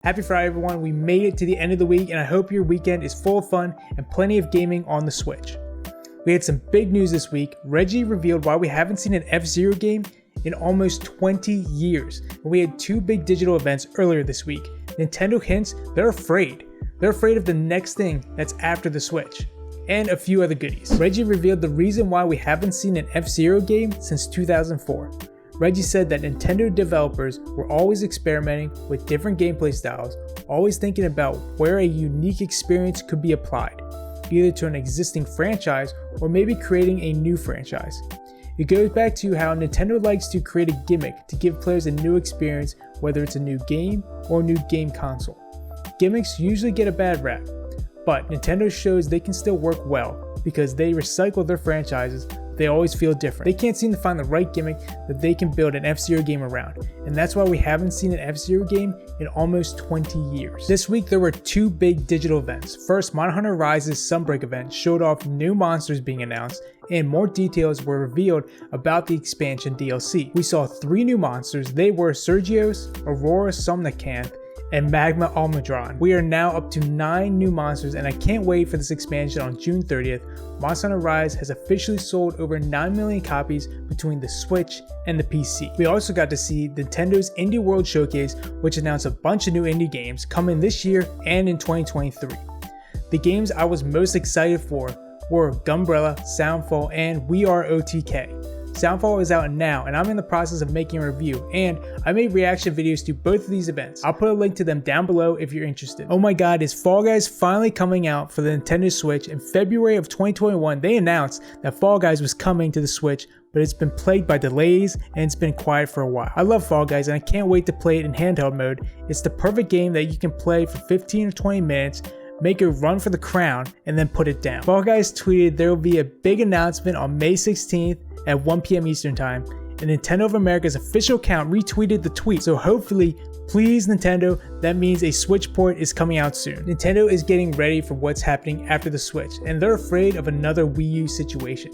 Happy Friday, everyone. We made it to the end of the week, and I hope your weekend is full of fun and plenty of gaming on the Switch. We had some big news this week. Reggie revealed why we haven't seen an F-Zero game in almost 20 years. And we had two big digital events earlier this week. Nintendo hints they're afraid. They're afraid of the next thing that's after the Switch. And a few other goodies. Reggie revealed the reason why we haven't seen an F-Zero game since 2004. Reggie said that Nintendo developers were always experimenting with different gameplay styles, always thinking about where a unique experience could be applied, either to an existing franchise or maybe creating a new franchise. It goes back to how Nintendo likes to create a gimmick to give players a new experience, whether it's a new game or a new game console. Gimmicks usually get a bad rap, but Nintendo shows they can still work well because they recycle their franchises. They always feel different. They can't seem to find the right gimmick that they can build an F-Zero game around, and that's why we haven't seen an F-Zero game in almost 20 years. This week there were two big digital events. First, Monster Hunter Rise's Sunbreak event showed off new monsters being announced, and more details were revealed about the expansion DLC. We saw three new monsters. They were Sergios, Aurora Somnicanth, and Magma Almudron. We are now up to 9 new monsters, and I can't wait for this expansion on June 30th. Monster Hunter Rise has officially sold over 9 million copies between the Switch and the PC. We also got to see Nintendo's Indie World Showcase, which announced a bunch of new indie games coming this year and in 2023. The games I was most excited for were Gunbrella, Soundfall, and We Are OTK. Soundfall is out now, and I'm in the process of making a review, and I made reaction videos to both of these events. I'll put a link to them down below if you're interested. Oh my god, is Fall Guys finally coming out for the Nintendo Switch? In February of 2021, they announced that Fall Guys was coming to the Switch, but it's been plagued by delays and it's been quiet for a while. I love Fall Guys and I can't wait to play it in handheld mode. It's the perfect game that you can play for 15 or 20 minutes, make a run for the crown, and then put it down. Fall Guys tweeted there will be a big announcement on May 16th at 1 p.m. Eastern Time, and Nintendo of America's official account retweeted the tweet. So hopefully, please Nintendo, that means a Switch port is coming out soon. Nintendo is getting ready for what's happening after the Switch, and they're afraid of another Wii U situation.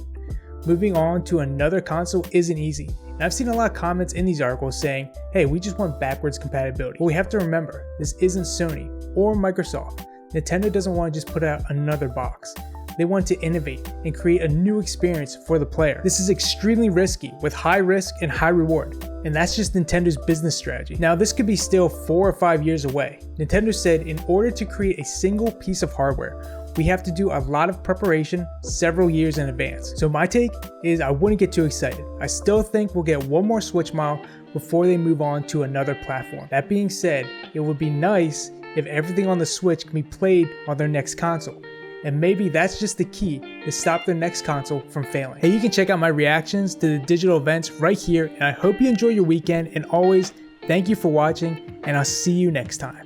Moving on to another console isn't easy. And I've seen a lot of comments in these articles saying, hey, we just want backwards compatibility. But we have to remember, this isn't Sony or Microsoft. Nintendo doesn't want to just put out another box. They want to innovate and create a new experience for the player. This is extremely risky with high risk and high reward, and that's just Nintendo's business strategy. Now this could be still 4 or 5 years away. Nintendo said in order to create a single piece of hardware, we have to do a lot of preparation several years in advance. So my take is I wouldn't get too excited. I still think we'll get one more Switch model before they move on to another platform. That being said, it would be nice if everything on the Switch can be played on their next console. And maybe that's just the key to stop their next console from failing. Hey, you can check out my reactions to the digital events right here, and I hope you enjoy your weekend, and always, thank you for watching, and I'll see you next time.